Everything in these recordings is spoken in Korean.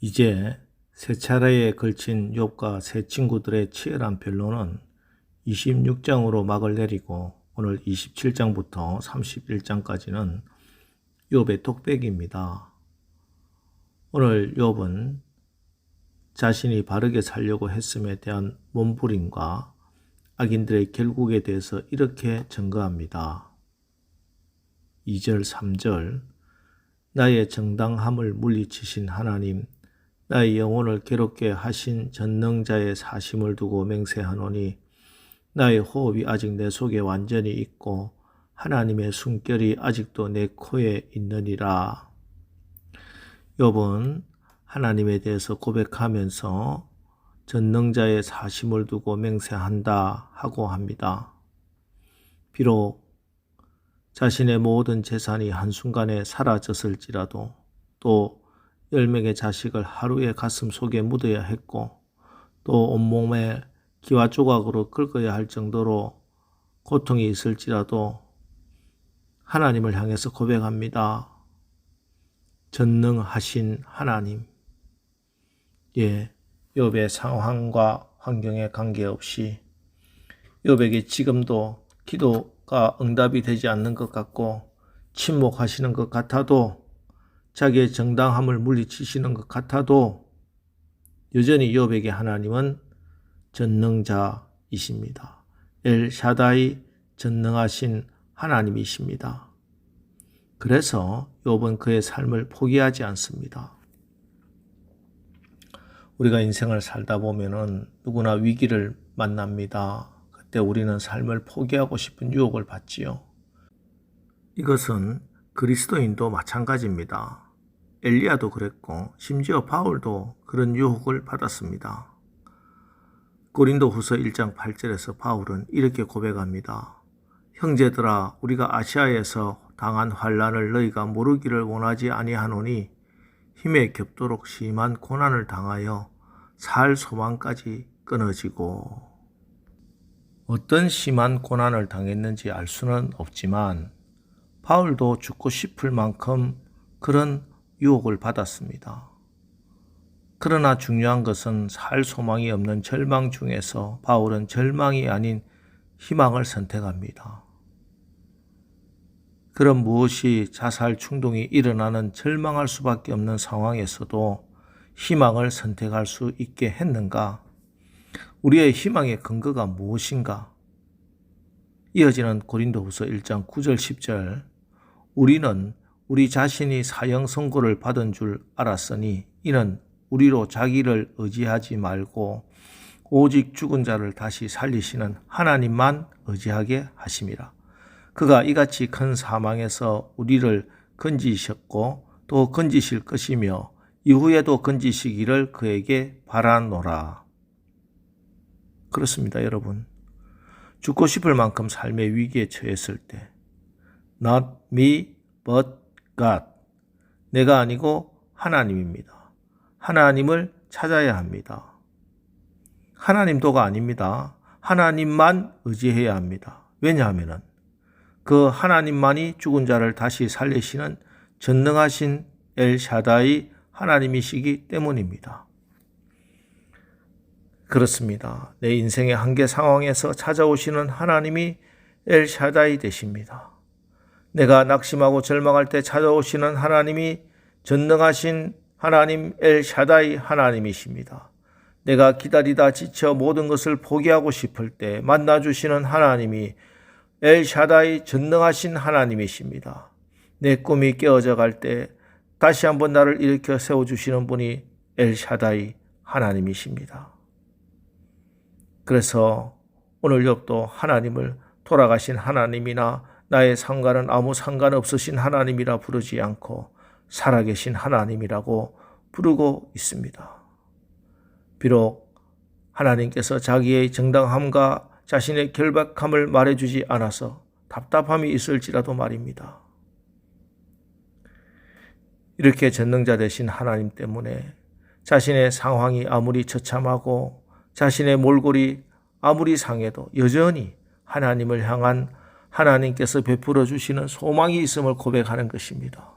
이제 세 차례에 걸친 욥과 세 친구들의 치열한 변론은 26장으로 막을 내리고 오늘 27장부터 31장까지는 욥의 톡백입니다. 오늘 욥은 자신이 바르게 살려고 했음에 대한 몸부림과 악인들의 결국에 대해서 이렇게 증거합니다. 2절 3절 나의 정당함을 물리치신 하나님, 나의 영혼을 괴롭게 하신 전능자의 사심을 두고 맹세하노니 나의 호흡이 아직 내 속에 완전히 있고 하나님의 숨결이 아직도 내 코에 있느니라. 욥은 하나님에 대해서 고백하면서 전능자의 사심을 두고 맹세한다 하고 합니다. 비록 자신의 모든 재산이 한순간에 사라졌을지라도 또 10명의 자식을 하루에 가슴 속에 묻어야 했고 또 온몸에 기와 조각으로 긁어야 할 정도로 고통이 있을지라도 하나님을 향해서 고백합니다. 전능하신 하나님. 욥의 상황과 환경에 관계없이 욥에게 지금도 기도가 응답이 되지 않는 것 같고 침묵하시는 것 같아도 자기의 정당함을 물리치시는 것 같아도 여전히 욥에게 하나님은 전능자이십니다. 엘샤다이 전능하신 하나님이십니다. 그래서 욥은 그의 삶을 포기하지 않습니다. 우리가 인생을 살다 보면은 누구나 위기를 만납니다. 그때 우리는 삶을 포기하고 싶은 유혹을 받지요. 이것은 그리스도인도 마찬가지입니다. 엘리야도 그랬고 심지어 바울도 그런 유혹을 받았습니다. 고린도후서 1장 8절에서 바울은 이렇게 고백합니다. 형제들아, 우리가 아시아에서 당한 환난을 너희가 모르기를 원하지 아니하노니 힘에 겹도록 심한 고난을 당하여 살 소망까지 끊어지고. 어떤 심한 고난을 당했는지 알 수는 없지만 바울도 죽고 싶을 만큼 그런 유혹을 받았습니다. 그러나 중요한 것은 살 소망이 없는 절망 중에서 바울은 절망이 아닌 희망을 선택합니다. 그럼 무엇이 자살 충동이 일어나는 절망할 수밖에 없는 상황에서도 희망을 선택할 수 있게 했는가? 우리의 희망의 근거가 무엇인가? 이어지는 고린도후서 1장 9절 10절 우리는 우리 자신이 사형 선고를 받은 줄 알았으니 이는 우리로 자기를 의지하지 말고 오직 죽은 자를 다시 살리시는 하나님만 의지하게 하심이라. 그가 이같이 큰 사망에서 우리를 건지셨고 또 건지실 것이며 이후에도 건지시기를 그에게 바라노라. 그렇습니다, 여러분. 죽고 싶을 만큼 삶의 위기에 처했을 때 Not me, but God. 내가 아니고 하나님입니다. 하나님을 찾아야 합니다. 하나님도가 아닙니다. 하나님만 의지해야 합니다. 왜냐하면 그 하나님만이 죽은 자를 다시 살리시는 전능하신 엘샤다이 하나님이시기 때문입니다. 그렇습니다. 내 인생의 한계 상황에서 찾아오시는 하나님이 엘샤다이 되십니다. 내가 낙심하고 절망할 때 찾아오시는 하나님이 전능하신 하나님 엘샤다이 하나님이십니다. 내가 기다리다 지쳐 모든 것을 포기하고 싶을 때 만나주시는 하나님이 엘샤다이 전능하신 하나님이십니다. 내 꿈이 깨어져 갈 때 다시 한번 나를 일으켜 세워주시는 분이 엘샤다이 하나님이십니다. 그래서 오늘 욥도 하나님을 돌아가신 하나님이나 나의 상관은 아무 상관없으신 하나님이라 부르지 않고 살아계신 하나님이라고 부르고 있습니다. 비록 하나님께서 자기의 정당함과 자신의 결박함을 말해주지 않아서 답답함이 있을지라도 말입니다. 이렇게 전능자 되신 하나님 때문에 자신의 상황이 아무리 처참하고 자신의 몰골이 아무리 상해도 여전히 하나님을 향한 하나님께서 베풀어 주시는 소망이 있음을 고백하는 것입니다.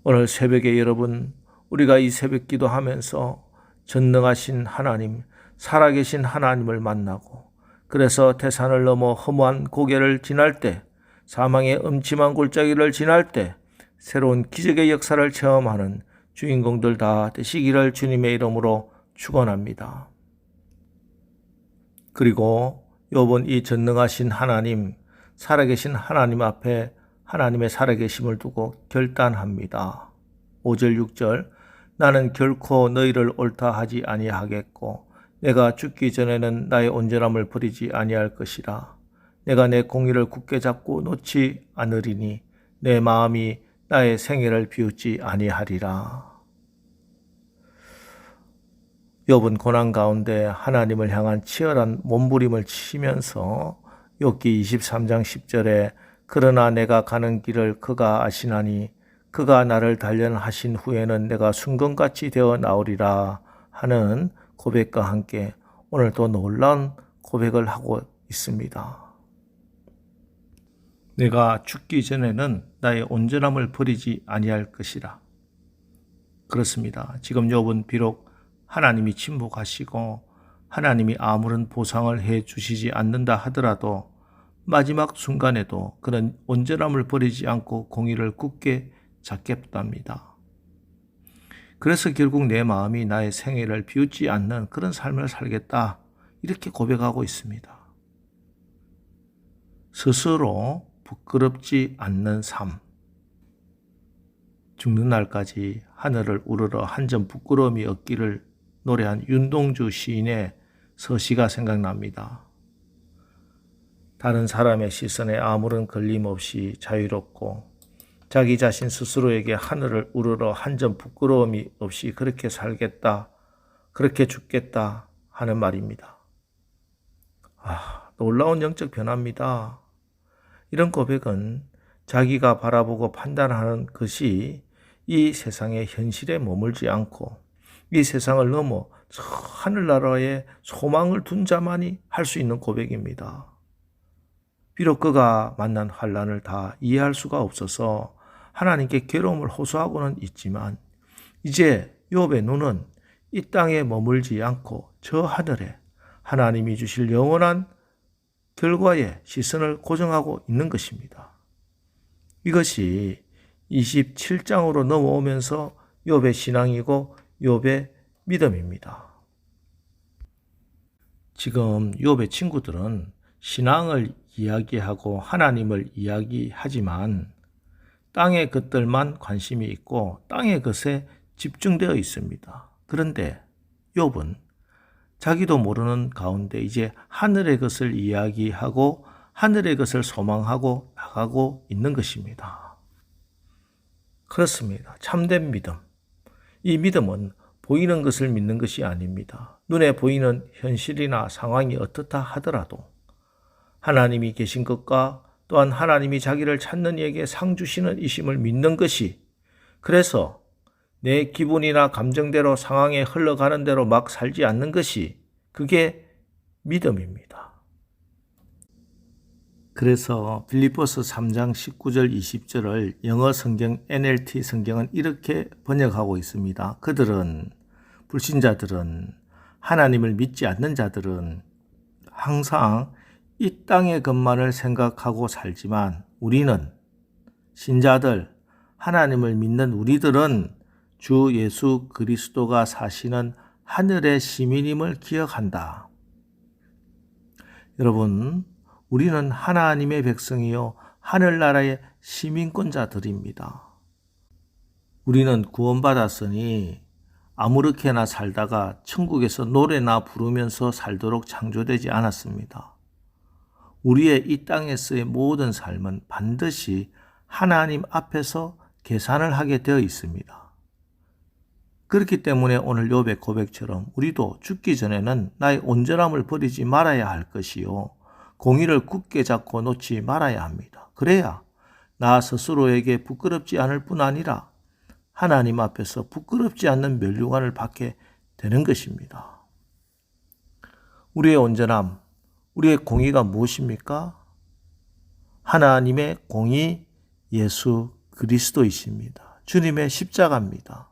오늘 새벽에 여러분, 우리가 이 새벽 기도하면서 전능하신 하나님, 살아계신 하나님을 만나고 그래서 태산을 넘어 험한 고개를 지날 때, 사망의 음침한 골짜기를 지날 때 새로운 기적의 역사를 체험하는 주인공들 다 되시기를 주님의 이름으로 축원합니다. 그리고 욥은 이 전능하신 하나님, 살아계신 하나님 앞에 하나님의 살아계심을 두고 결단합니다. 5절 6절 나는 결코 너희를 옳다 하지 아니하겠고 내가 죽기 전에는 나의 온전함을 버리지 아니할 것이라. 내가 내 공의를 굳게 잡고 놓지 않으리니 내 마음이 나의 생애를 비웃지 아니하리라. 욥은 고난 가운데 하나님을 향한 치열한 몸부림을 치면서 욥기 23장 10절에 그러나 내가 가는 길을 그가 아시나니 그가 나를 단련하신 후에는 내가 순금같이 되어 나오리라 하는 고백과 함께 오늘도 놀라운 고백을 하고 있습니다. 내가 죽기 전에는 나의 온전함을 버리지 아니할 것이라. 그렇습니다. 지금 욥은 비록 하나님이 침묵하시고 하나님이 아무런 보상을 해 주시지 않는다 하더라도 마지막 순간에도 그런 온전함을 버리지 않고 공의를 굳게 잡겠답니다. 그래서 결국 내 마음이 나의 생애를 비웃지 않는 그런 삶을 살겠다 이렇게 고백하고 있습니다. 스스로 부끄럽지 않는 삶, 죽는 날까지 하늘을 우러러 한 점 부끄러움이 없기를 노래한 윤동주 시인의 서시가 생각납니다. 다른 사람의 시선에 아무런 걸림 없이 자유롭고 자기 자신 스스로에게 하늘을 우러러 한 점 부끄러움이 없이 그렇게 살겠다, 그렇게 죽겠다 하는 말입니다. 놀라운 영적 변화입니다. 이런 고백은 자기가 바라보고 판단하는 것이 이 세상의 현실에 머물지 않고 이 세상을 넘어 저 하늘나라에 소망을 둔 자만이 할 수 있는 고백입니다. 비록 그가 만난 환난을 다 이해할 수가 없어서 하나님께 괴로움을 호소하고는 있지만 이제 욥의 눈은 이 땅에 머물지 않고 저 하늘에 하나님이 주실 영원한 결과에 시선을 고정하고 있는 것입니다. 이것이 27장으로 넘어오면서 욥의 신앙이고 욥의 믿음입니다. 지금 욥의 친구들은 신앙을 이야기하고 하나님을 이야기하지만 땅의 것들만 관심이 있고 땅의 것에 집중되어 있습니다. 그런데 욥은 자기도 모르는 가운데 이제 하늘의 것을 이야기하고 하늘의 것을 소망하고 나가고 있는 것입니다. 그렇습니다. 참된 믿음. 이 믿음은 보이는 것을 믿는 것이 아닙니다. 눈에 보이는 현실이나 상황이 어떻다 하더라도 하나님이 계신 것과 또한 하나님이 자기를 찾는 이에게 상 주시는 이심을 믿는 것이, 그래서 내 기분이나 감정대로 상황에 흘러가는 대로 막 살지 않는 것이 그게 믿음입니다. 그래서 빌립보서 3장 19절 20절을 영어 성경 NLT 성경은 이렇게 번역하고 있습니다. 그들은, 불신자들은, 하나님을 믿지 않는 자들은 항상 이 땅의 것만을 생각하고 살지만 우리는, 신자들, 하나님을 믿는 우리들은 주 예수 그리스도가 사시는 하늘의 시민임을 기억한다. 여러분, 우리는 하나님의 백성이요 하늘나라의 시민권자들입니다. 우리는 구원받았으니 아무렇게나 살다가 천국에서 노래나 부르면서 살도록 창조되지 않았습니다. 우리의 이 땅에서의 모든 삶은 반드시 하나님 앞에서 계산을 하게 되어 있습니다. 그렇기 때문에 오늘 욥의 고백처럼 우리도 죽기 전에는 나의 온전함을 버리지 말아야 할 것이요 공의를 굳게 잡고 놓지 말아야 합니다. 그래야 나 스스로에게 부끄럽지 않을 뿐 아니라 하나님 앞에서 부끄럽지 않는 면류관을 받게 되는 것입니다. 우리의 온전함, 우리의 공의가 무엇입니까? 하나님의 공의 예수 그리스도이십니다. 주님의 십자가입니다.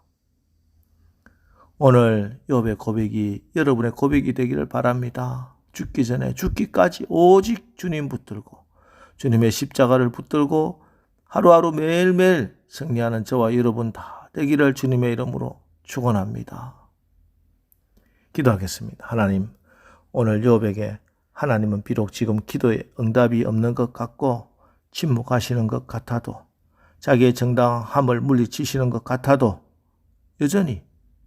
오늘 욥의 고백이 여러분의 고백이 되기를 바랍니다. 죽기 전에 죽기까지 오직 주님 붙들고 주님의 십자가를 붙들고 하루하루 매일매일 승리하는 저와 여러분 다 되기를 주님의 이름으로 축원합니다. 기도하겠습니다. 하나님, 오늘 욥에게 하나님은 비록 지금 기도에 응답이 없는 것 같고 침묵하시는 것 같아도 자기의 정당함을 물리치시는 것 같아도 여전히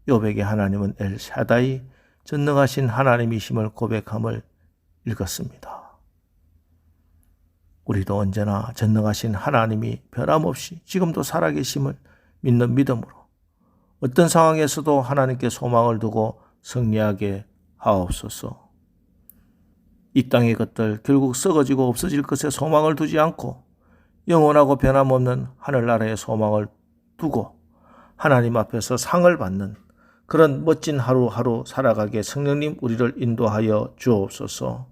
욥에게 하나님은 엘샤다이 전능하신 하나님이심을 고백함을 읽었습니다. 우리도 언제나 전능하신 하나님이 변함없이 지금도 살아계심을 믿는 믿음으로 어떤 상황에서도 하나님께 소망을 두고 승리하게 하옵소서. 이 땅의 것들 결국 썩어지고 없어질 것에 소망을 두지 않고 영원하고 변함없는 하늘나라에 소망을 두고 하나님 앞에서 상을 받는 그런 멋진 하루하루 살아가게 성령님 우리를 인도하여 주옵소서.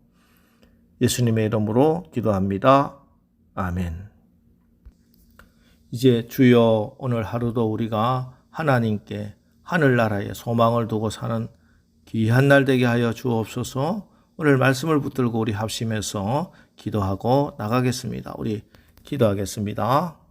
예수님의 이름으로 기도합니다. 아멘. 이제 주여 오늘 하루도 우리가 하나님께 하늘나라에 소망을 두고 사는 귀한 날 되게 하여 주옵소서. 오늘 말씀을 붙들고 우리 합심해서 기도하고 나가겠습니다. 우리 기도하겠습니다.